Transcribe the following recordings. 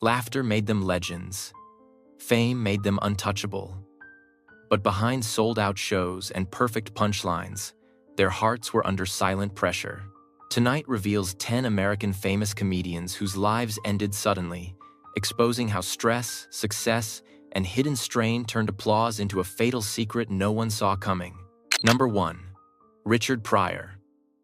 Laughter made them legends. Fame made them untouchable. But behind sold-out shows and perfect punchlines, their hearts were under silent pressure. Tonight reveals 10 American famous comedians whose lives ended suddenly, exposing how stress, success, and hidden strain turned applause into a fatal secret no one saw coming. Number 1. Richard Pryor.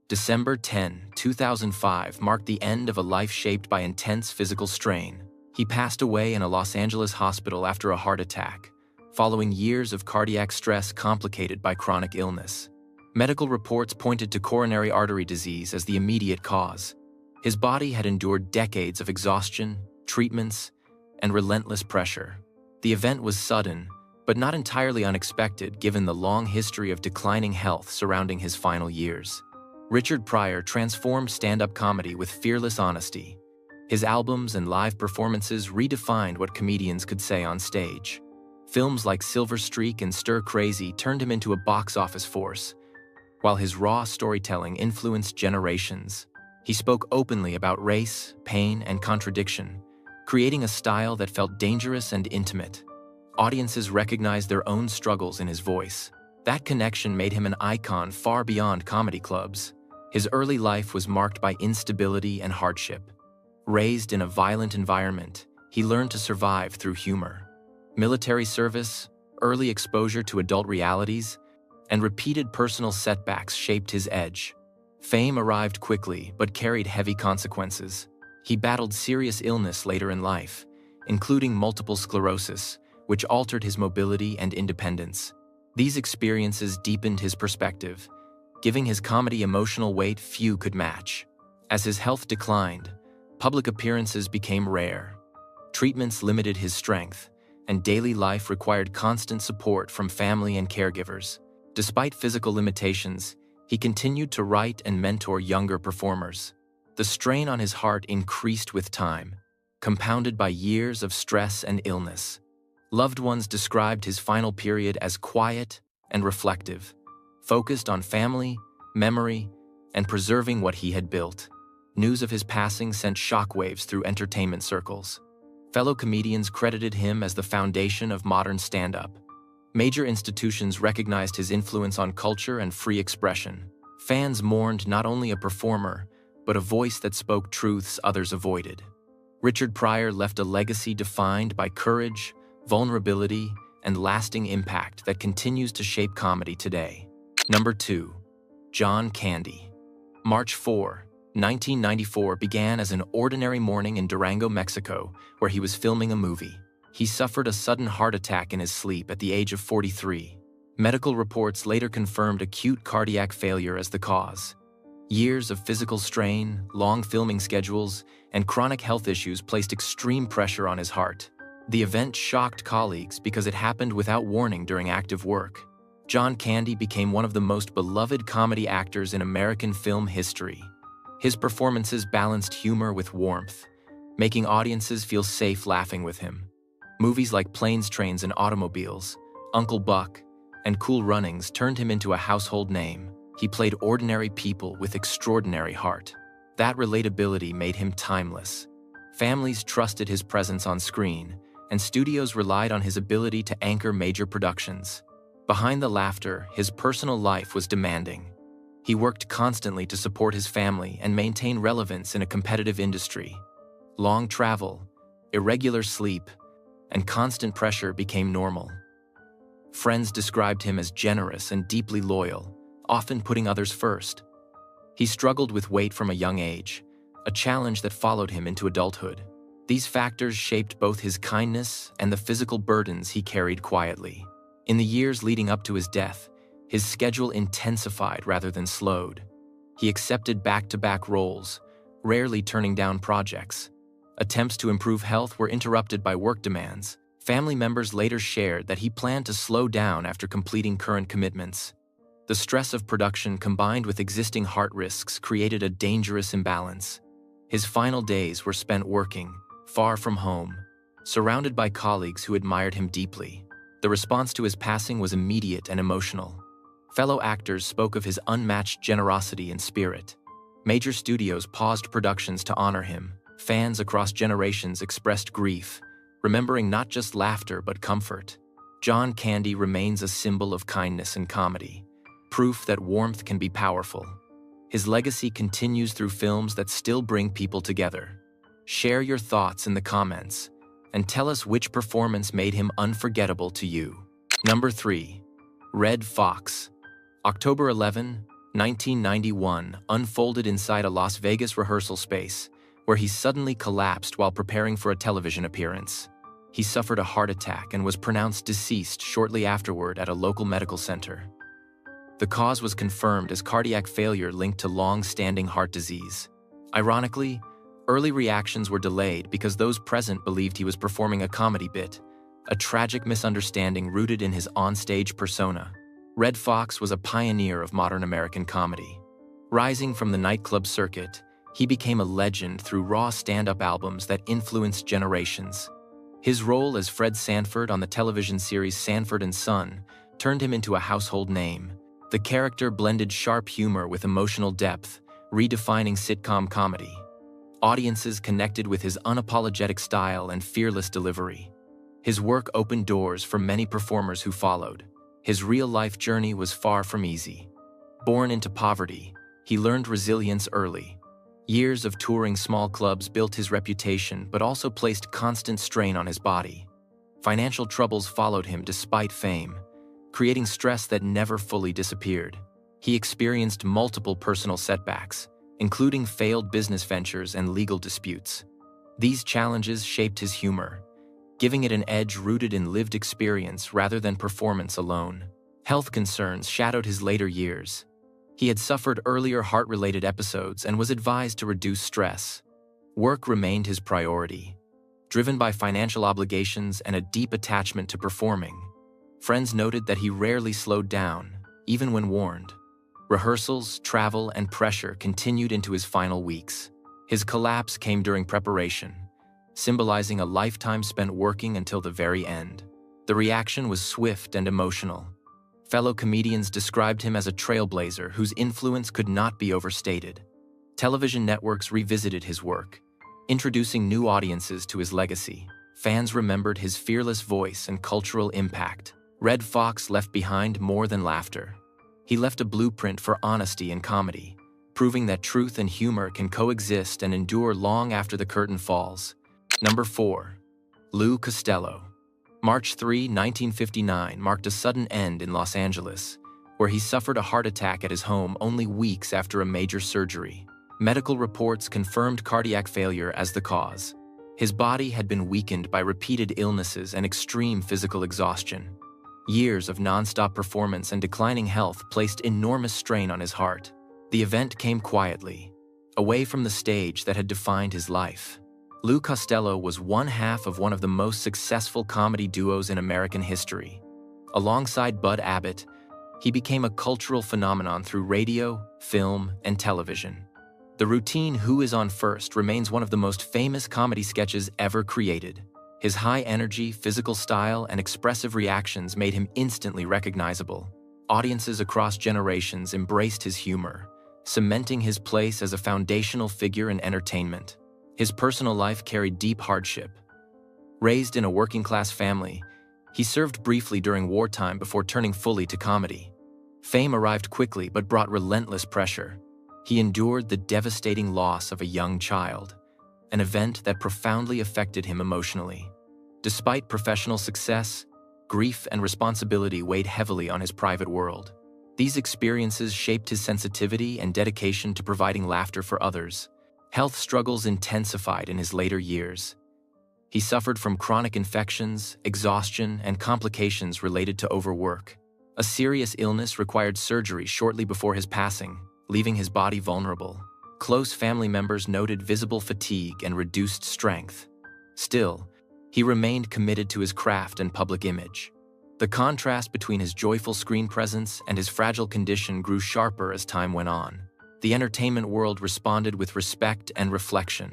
December 10, 2005 marked the end of a life shaped by intense physical strain. He passed away in a Los Angeles hospital after a heart attack, following years of cardiac stress complicated by chronic illness. Medical reports pointed to coronary artery disease as the immediate cause. His body had endured decades of exhaustion, treatments, and relentless pressure. The event was sudden, but not entirely unexpected given the long history of declining health surrounding his final years. Richard Pryor transformed stand-up comedy with fearless honesty. His albums and live performances redefined what comedians could say on stage. Films like Silver Streak and Stir Crazy turned him into a box office force, while his raw storytelling influenced generations. He spoke openly about race, pain, and contradiction, creating a style that felt dangerous and intimate. Audiences recognized their own struggles in his voice. That connection made him an icon far beyond comedy clubs. His early life was marked by instability and hardship. Raised in a violent environment, he learned to survive through humor. Military service, early exposure to adult realities, and repeated personal setbacks shaped his edge. Fame arrived quickly but carried heavy consequences. He battled serious illness later in life, including multiple sclerosis, which altered his mobility and independence. These experiences deepened his perspective, giving his comedy emotional weight few could match. As his health declined, public appearances became rare. Treatments limited his strength, and daily life required constant support from family and caregivers. Despite physical limitations, he continued to write and mentor younger performers. The strain on his heart increased with time, compounded by years of stress and illness. Loved ones described his final period as quiet and reflective, focused on family, memory, and preserving what he had built. News of his passing sent shockwaves through entertainment circles. Fellow comedians credited him as the foundation of modern stand-up. Major institutions recognized his influence on culture and free expression. Fans mourned not only a performer, but a voice that spoke truths others avoided. Richard Pryor left a legacy defined by courage, vulnerability, and lasting impact that continues to shape comedy today. Number 2. John Candy. March 4, 1994 began as an ordinary morning in Durango, Mexico, where he was filming a movie. He suffered a sudden heart attack in his sleep at the age of 43. Medical reports later confirmed acute cardiac failure as the cause. Years of physical strain, long filming schedules, and chronic health issues placed extreme pressure on his heart. The event shocked colleagues because it happened without warning during active work. John Candy became one of the most beloved comedy actors in American film history. His performances balanced humor with warmth, making audiences feel safe laughing with him. Movies like Planes, Trains, and Automobiles, Uncle Buck, and Cool Runnings turned him into a household name. He played ordinary people with extraordinary heart. That relatability made him timeless. Families trusted his presence on screen, and studios relied on his ability to anchor major productions. Behind the laughter, his personal life was demanding. He worked constantly to support his family and maintain relevance in a competitive industry. Long travel, irregular sleep, and constant pressure became normal. Friends described him as generous and deeply loyal, often putting others first. He struggled with weight from a young age, a challenge that followed him into adulthood. These factors shaped both his kindness and the physical burdens he carried quietly. In the years leading up to his death, his schedule intensified rather than slowed. He accepted back-to-back roles, rarely turning down projects. Attempts to improve health were interrupted by work demands. Family members later shared that he planned to slow down after completing current commitments. The stress of production combined with existing heart risks created a dangerous imbalance. His final days were spent working, far from home, surrounded by colleagues who admired him deeply. The response to his passing was immediate and emotional. Fellow actors spoke of his unmatched generosity and spirit. Major studios paused productions to honor him, Fans across generations expressed grief, remembering not just laughter but comfort. John Candy remains a symbol of kindness and comedy, proof that warmth can be powerful. His legacy continues through films that still bring people together. Share your thoughts in the comments, and tell us which performance made him unforgettable to you. Number 3. Red Foxx. October 11, 1991, unfolded inside a Las Vegas rehearsal space, where he suddenly collapsed while preparing for a television appearance. He suffered a heart attack and was pronounced deceased shortly afterward at a local medical center. The cause was confirmed as cardiac failure linked to long-standing heart disease. Ironically, early reactions were delayed because those present believed he was performing a comedy bit, a tragic misunderstanding rooted in his onstage persona. Red Foxx was a pioneer of modern American comedy. Rising from the nightclub circuit, he became a legend through raw stand-up albums that influenced generations. His role as Fred Sanford on the television series Sanford and Son turned him into a household name. The character blended sharp humor with emotional depth, redefining sitcom comedy. Audiences connected with his unapologetic style and fearless delivery. His work opened doors for many performers who followed. His real-life journey was far from easy. Born into poverty, he learned resilience early. Years of touring small clubs built his reputation but also placed constant strain on his body. Financial troubles followed him despite fame, creating stress that never fully disappeared. He experienced multiple personal setbacks, including failed business ventures and legal disputes. These challenges shaped his humor, giving it an edge rooted in lived experience rather than performance alone. Health concerns shadowed his later years. He had suffered earlier heart-related episodes and was advised to reduce stress. Work remained his priority, driven by financial obligations and a deep attachment to performing. Friends noted that he rarely slowed down, even when warned. Rehearsals, travel, and pressure continued into his final weeks. His collapse came during preparation, symbolizing a lifetime spent working until the very end. The reaction was swift and emotional. Fellow comedians described him as a trailblazer whose influence could not be overstated. Television networks revisited his work, introducing new audiences to his legacy. Fans remembered his fearless voice and cultural impact. Red Foxx left behind more than laughter. He left a blueprint for honesty and comedy, proving that truth and humor can coexist and endure long after the curtain falls. Number 4. Lou Costello. March 3, 1959 marked a sudden end in Los Angeles, where he suffered a heart attack at his home only weeks after a major surgery. Medical reports confirmed cardiac failure as the cause. His body had been weakened by repeated illnesses and extreme physical exhaustion. Years of nonstop performance and declining health placed enormous strain on his heart. The event came quietly, away from the stage that had defined his life. Lou Costello was one half of one of the most successful comedy duos in American history. Alongside Bud Abbott, he became a cultural phenomenon through radio, film, and television. The routine "Who is on First" remains one of the most famous comedy sketches ever created. His high energy, physical style, and expressive reactions made him instantly recognizable. Audiences across generations embraced his humor, cementing his place as a foundational figure in entertainment. His personal life carried deep hardship. Raised in a working-class family, he served briefly during wartime before turning fully to comedy. Fame arrived quickly but brought relentless pressure. He endured the devastating loss of a young child, an event that profoundly affected him emotionally. Despite professional success, grief and responsibility weighed heavily on his private world. These experiences shaped his sensitivity and dedication to providing laughter for others. Health struggles intensified in his later years. He suffered from chronic infections, exhaustion, and complications related to overwork. A serious illness required surgery shortly before his passing, leaving his body vulnerable. Close family members noted visible fatigue and reduced strength. Still, he remained committed to his craft and public image. The contrast between his joyful screen presence and his fragile condition grew sharper as time went on. The entertainment world responded with respect and reflection.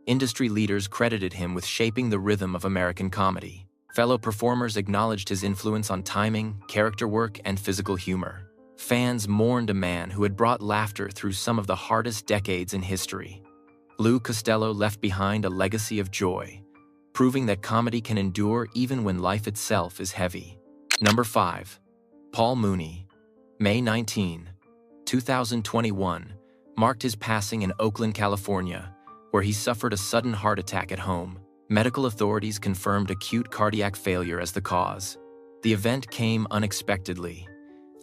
Industry leaders credited him with shaping the rhythm of American comedy. Fellow performers acknowledged his influence on timing, character work, and physical humor. Fans mourned a man who had brought laughter through some of the hardest decades in history. Lou Costello left behind a legacy of joy, proving that comedy can endure even when life itself is heavy. Number 5. Paul Mooney. May 19, 2021, marked his passing in Oakland, California, where he suffered a sudden heart attack at home. Medical authorities confirmed acute cardiac failure as the cause. The event came unexpectedly,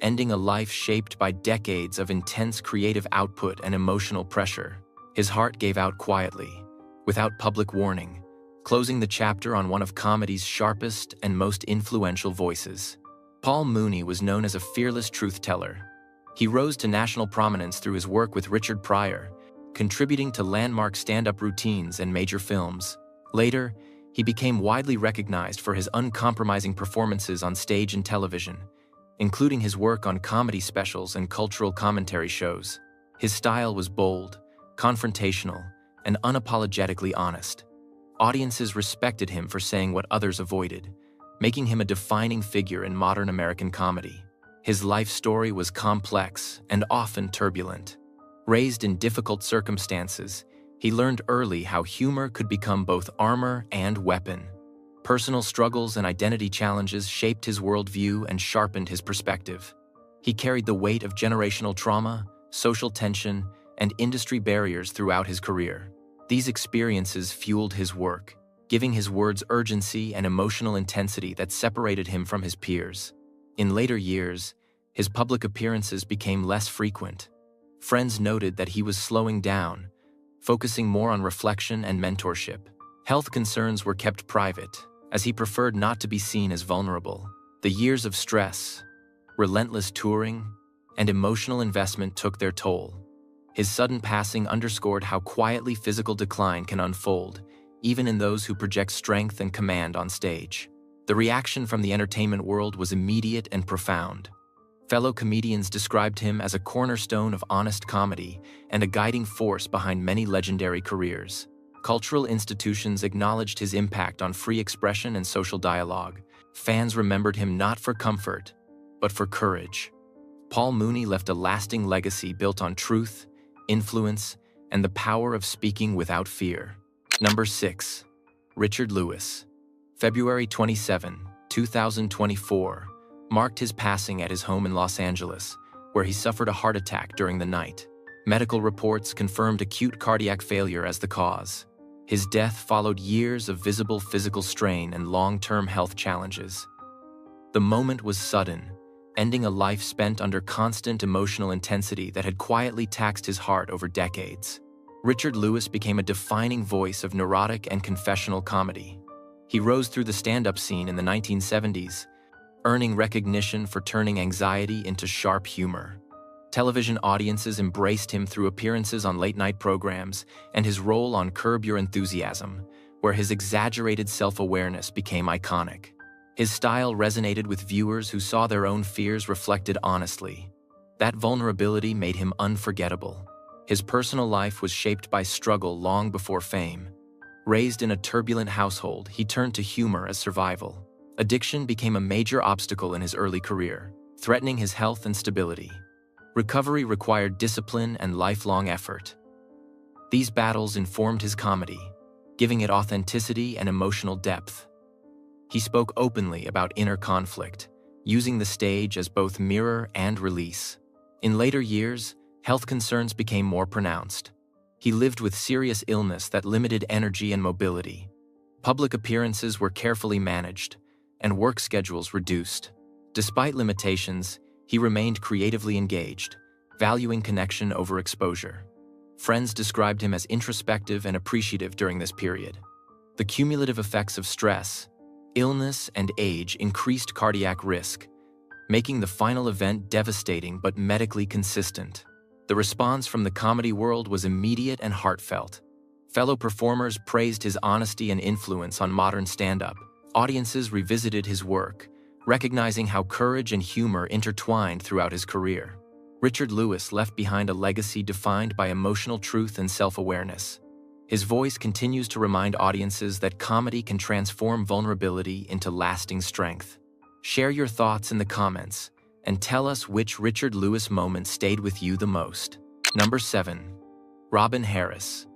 ending a life shaped by decades of intense creative output and emotional pressure. His heart gave out quietly, without public warning, closing the chapter on one of comedy's sharpest and most influential voices. Paul Mooney was known as a fearless truth-teller. He rose to national prominence through his work with Richard Pryor, contributing to landmark stand-up routines and major films. Later, he became widely recognized for his uncompromising performances on stage and television, including his work on comedy specials and cultural commentary shows. His style was bold, confrontational, and unapologetically honest. Audiences respected him for saying what others avoided, making him a defining figure in modern American comedy. His life story was complex and often turbulent. Raised in difficult circumstances, he learned early how humor could become both armor and weapon. Personal struggles and identity challenges shaped his worldview and sharpened his perspective. He carried the weight of generational trauma, social tension, and industry barriers throughout his career. These experiences fueled his work, giving his words urgency and emotional intensity that separated him from his peers. In later years, his public appearances became less frequent. Friends noted that he was slowing down, focusing more on reflection and mentorship. Health concerns were kept private, as he preferred not to be seen as vulnerable. The years of stress, relentless touring, and emotional investment took their toll. His sudden passing underscored how quietly physical decline can unfold, even in those who project strength and command on stage. The reaction from the entertainment world was immediate and profound. Fellow comedians described him as a cornerstone of honest comedy and a guiding force behind many legendary careers. Cultural institutions acknowledged his impact on free expression and social dialogue. Fans remembered him not for comfort, but for courage. Paul Mooney left a lasting legacy built on truth, influence, and the power of speaking without fear. Number 6. Richard Lewis. February 27, 2024, marked his passing at his home in Los Angeles, where he suffered a heart attack during the night. Medical reports confirmed acute cardiac failure as the cause. His death followed years of visible physical strain and long-term health challenges. The moment was sudden, ending a life spent under constant emotional intensity that had quietly taxed his heart over decades. Richard Lewis became a defining voice of neurotic and confessional comedy. He rose through the stand-up scene in the 1970s, earning recognition for turning anxiety into sharp humor. Television audiences embraced him through appearances on late-night programs and his role on Curb Your Enthusiasm, where his exaggerated self-awareness became iconic. His style resonated with viewers who saw their own fears reflected honestly. That vulnerability made him unforgettable. His personal life was shaped by struggle long before fame. Raised in a turbulent household, he turned to humor as survival. Addiction became a major obstacle in his early career, threatening his health and stability. Recovery required discipline and lifelong effort. These battles informed his comedy, giving it authenticity and emotional depth. He spoke openly about inner conflict, using the stage as both mirror and release. In later years, health concerns became more pronounced. He lived with serious illness that limited energy and mobility. Public appearances were carefully managed, and work schedules reduced. Despite limitations, he remained creatively engaged, valuing connection over exposure. Friends described him as introspective and appreciative during this period. The cumulative effects of stress, illness, and age increased cardiac risk, making the final event devastating but medically consistent. The response from the comedy world was immediate and heartfelt. Fellow performers praised his honesty and influence on modern stand-up. Audiences revisited his work, recognizing how courage and humor intertwined throughout his career. Richard Lewis left behind a legacy defined by emotional truth and self-awareness. His voice continues to remind audiences that comedy can transform vulnerability into lasting strength. Share your thoughts in the comments and tell us which Richard Lewis moment stayed with you the most. Number 7. Robin Harris.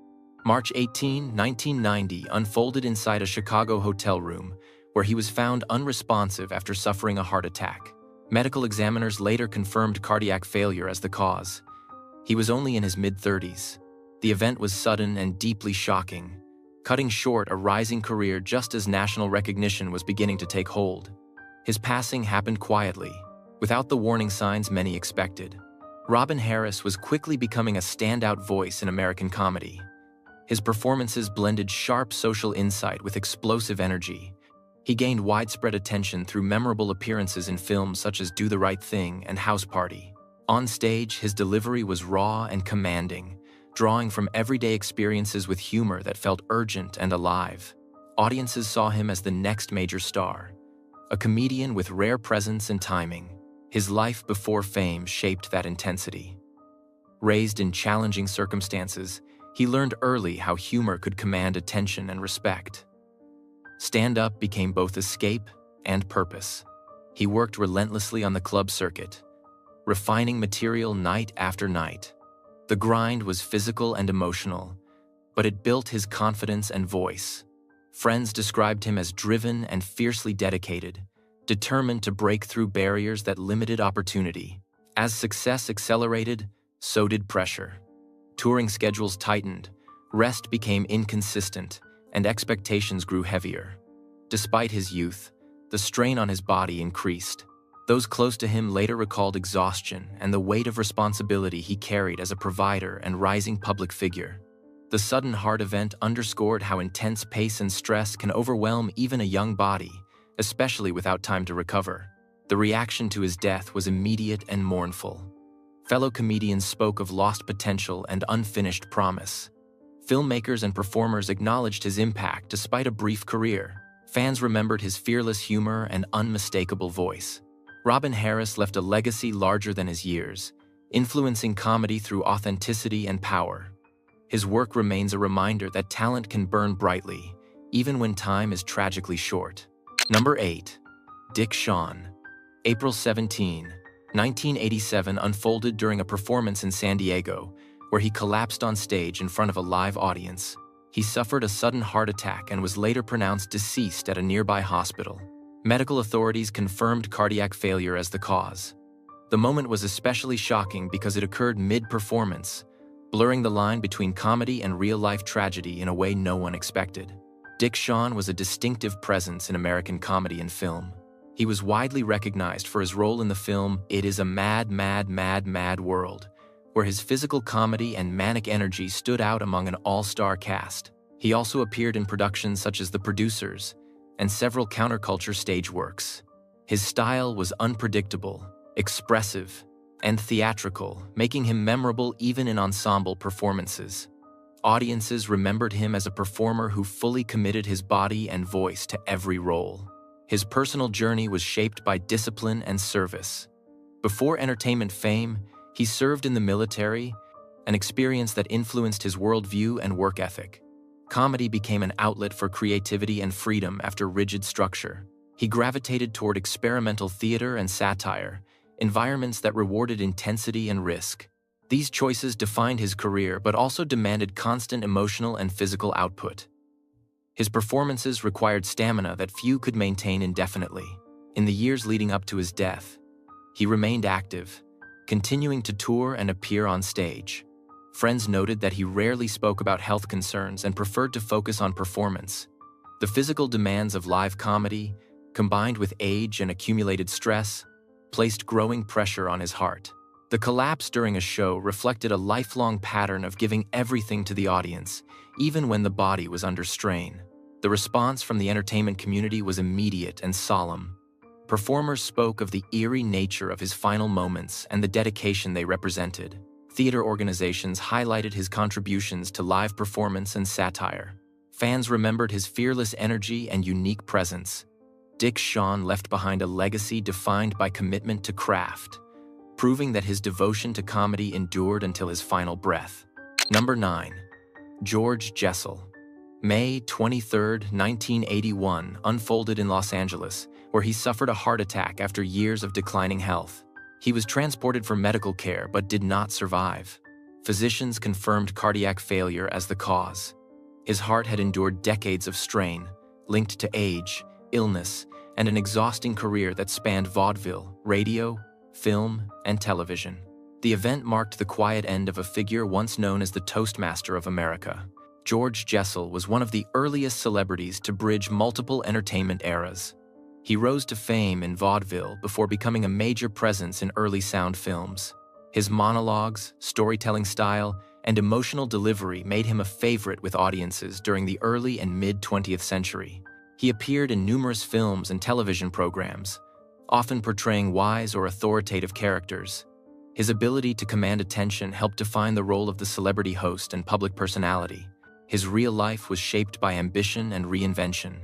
March 18, 1990 unfolded inside a Chicago hotel room where he was found unresponsive after suffering a heart attack. Medical examiners later confirmed cardiac failure as the cause. He was only in his mid-30s. The event was sudden and deeply shocking, cutting short a rising career just as national recognition was beginning to take hold. His passing happened quietly, without the warning signs many expected. Robin Harris was quickly becoming a standout voice in American comedy. His performances blended sharp social insight with explosive energy. He gained widespread attention through memorable appearances in films such as Do the Right Thing and House Party. On stage, his delivery was raw and commanding, drawing from everyday experiences with humor that felt urgent and alive. Audiences saw him as the next major star, a comedian with rare presence and timing. His life before fame shaped that intensity. Raised in challenging circumstances, he learned early how humor could command attention and respect. Stand-up became both escape and purpose. He worked relentlessly on the club circuit, refining material night after night. The grind was physical and emotional, but it built his confidence and voice. Friends described him as driven and fiercely dedicated, determined to break through barriers that limited opportunity. As success accelerated, so did pressure. Touring schedules tightened, rest became inconsistent, and expectations grew heavier. Despite his youth, the strain on his body increased. Those close to him later recalled exhaustion and the weight of responsibility he carried as a provider and rising public figure. The sudden heart event underscored how intense pace and stress can overwhelm even a young body, especially without time to recover. The reaction to his death was immediate and mournful. Fellow comedians spoke of lost potential and unfinished promise. Filmmakers and performers acknowledged his impact despite a brief career. Fans remembered his fearless humor and unmistakable voice. Robin Harris left a legacy larger than his years, influencing comedy through authenticity and power. His work remains a reminder that talent can burn brightly, even when time is tragically short. Number 8. Dick Shawn. April 17, 1987 unfolded during a performance in San Diego, where he collapsed on stage in front of a live audience. He suffered a sudden heart attack and was later pronounced deceased at a nearby hospital. Medical authorities confirmed cardiac failure as the cause. The moment was especially shocking because it occurred mid-performance, blurring the line between comedy and real-life tragedy in a way no one expected. Dick Shawn was a distinctive presence in American comedy and film. He was widely recognized for his role in the film It Is a Mad, Mad, Mad, Mad World, where his physical comedy and manic energy stood out among an all-star cast. He also appeared in productions such as The Producers and several counterculture stage works. His style was unpredictable, expressive, and theatrical, making him memorable even in ensemble performances. Audiences remembered him as a performer who fully committed his body and voice to every role. His personal journey was shaped by discipline and service. Before entertainment fame, he served in the military, an experience that influenced his worldview and work ethic. Comedy became an outlet for creativity and freedom after rigid structure. He gravitated toward experimental theater and satire, environments that rewarded intensity and risk. These choices defined his career but also demanded constant emotional and physical output. His performances required stamina that few could maintain indefinitely. In the years leading up to his death, he remained active, continuing to tour and appear on stage. Friends noted that he rarely spoke about health concerns and preferred to focus on performance. The physical demands of live comedy, combined with age and accumulated stress, placed growing pressure on his heart. The collapse during a show reflected a lifelong pattern of giving everything to the audience, even when the body was under strain. The response from the entertainment community was immediate and solemn. Performers spoke of the eerie nature of his final moments and the dedication they represented. Theater organizations highlighted his contributions to live performance and satire. Fans remembered his fearless energy and unique presence. Dick Shawn left behind a legacy defined by commitment to craft, proving that his devotion to comedy endured until his final breath. Number 9. George Jessel. May 23, 1981 unfolded in Los Angeles, where he suffered a heart attack after years of declining health. He was transported for medical care but did not survive. Physicians confirmed cardiac failure as the cause. His heart had endured decades of strain, linked to age, illness, and an exhausting career that spanned vaudeville, radio, film, and television. The event marked the quiet end of a figure once known as the Toastmaster of America. George Jessel was one of the earliest celebrities to bridge multiple entertainment eras. He rose to fame in vaudeville before becoming a major presence in early sound films. His monologues, storytelling style, and emotional delivery made him a favorite with audiences during the early and mid-20th century. He appeared in numerous films and television programs, often portraying wise or authoritative characters. His ability to command attention helped define the role of the celebrity host and public personality. His real life was shaped by ambition and reinvention.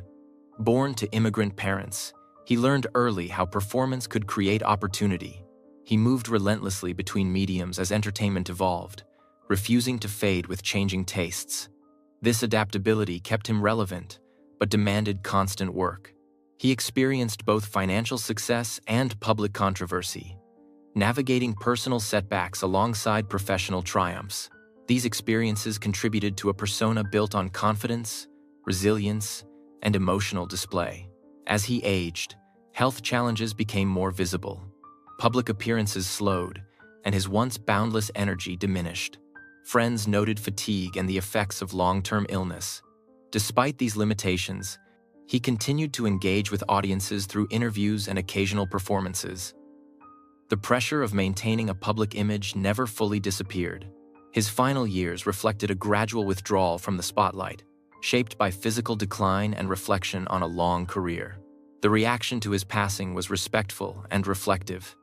Born to immigrant parents, he learned early how performance could create opportunity. He moved relentlessly between mediums as entertainment evolved, refusing to fade with changing tastes. This adaptability kept him relevant, but demanded constant work. He experienced both financial success and public controversy, navigating personal setbacks alongside professional triumphs. These experiences contributed to a persona built on confidence, resilience, and emotional display. As he aged, health challenges became more visible. Public appearances slowed, and his once boundless energy diminished. Friends noted fatigue and the effects of long-term illness. Despite these limitations, he continued to engage with audiences through interviews and occasional performances. The pressure of maintaining a public image never fully disappeared. His final years reflected a gradual withdrawal from the spotlight, shaped by physical decline and reflection on a long career. The reaction to his passing was respectful and reflective.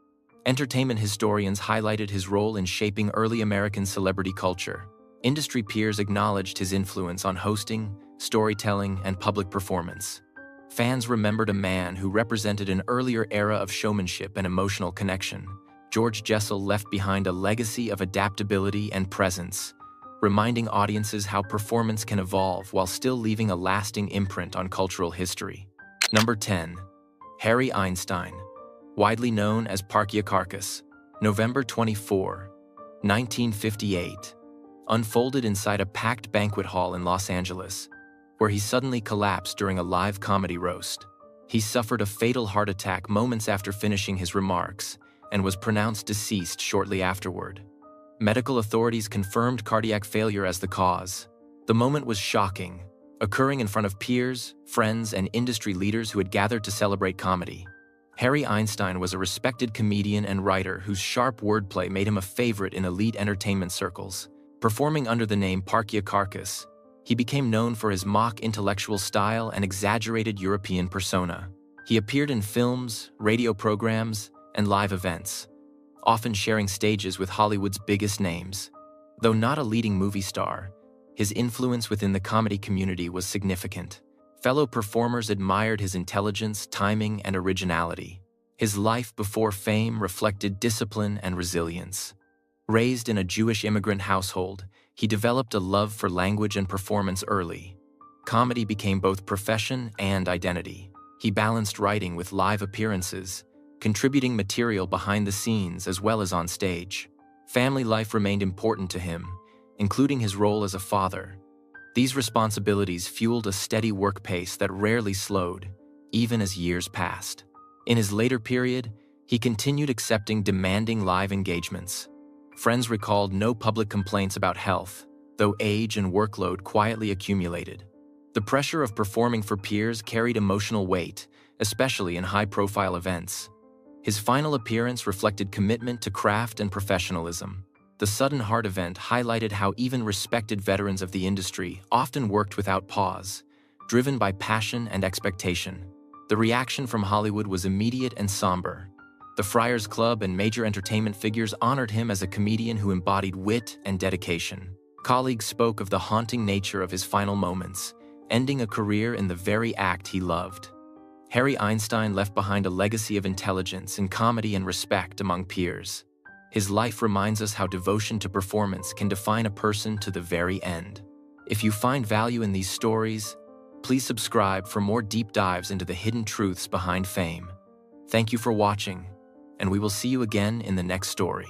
Entertainment historians highlighted his role in shaping early American celebrity culture. Industry peers acknowledged his influence on hosting, storytelling, and public performance. Fans remembered a man who represented an earlier era of showmanship and emotional connection. George Jessel left behind a legacy of adaptability and presence, reminding audiences how performance can evolve while still leaving a lasting imprint on cultural history. Number 10. Harry Einstein, widely known as Parkiakarkus, November 24, 1958, unfolded inside a packed banquet hall in Los Angeles, where he suddenly collapsed during a live comedy roast. He suffered a fatal heart attack moments after finishing his remarks and was pronounced deceased shortly afterward. Medical authorities confirmed cardiac failure as the cause. The moment was shocking, occurring in front of peers, friends, and industry leaders who had gathered to celebrate comedy. Harry Einstein was a respected comedian and writer whose sharp wordplay made him a favorite in elite entertainment circles. Performing under the name Parkiakarkus, he became known for his mock intellectual style and exaggerated European persona. He appeared in films, radio programs, and live events, often sharing stages with Hollywood's biggest names. Though not a leading movie star, his influence within the comedy community was significant. Fellow performers admired his intelligence, timing, and originality. His life before fame reflected discipline and resilience. Raised in a Jewish immigrant household, he developed a love for language and performance early. Comedy became both profession and identity. He balanced writing with live appearances, contributing material behind the scenes as well as on stage. Family life remained important to him, including his role as a father. These responsibilities fueled a steady work pace that rarely slowed, even as years passed. In his later period, he continued accepting demanding live engagements. Friends recalled no public complaints about health, though age and workload quietly accumulated. The pressure of performing for peers carried emotional weight, especially in high-profile events. His final appearance reflected commitment to craft and professionalism. The sudden heart event highlighted how even respected veterans of the industry often worked without pause, driven by passion and expectation. The reaction from Hollywood was immediate and somber. The Friars Club and major entertainment figures honored him as a comedian who embodied wit and dedication. Colleagues spoke of the haunting nature of his final moments, ending a career in the very act he loved. Harry Einstein left behind a legacy of intelligence in comedy and respect among peers. His life reminds us how devotion to performance can define a person to the very end. If you find value in these stories, please subscribe for more deep dives into the hidden truths behind fame. Thank you for watching, and we will see you again in the next story.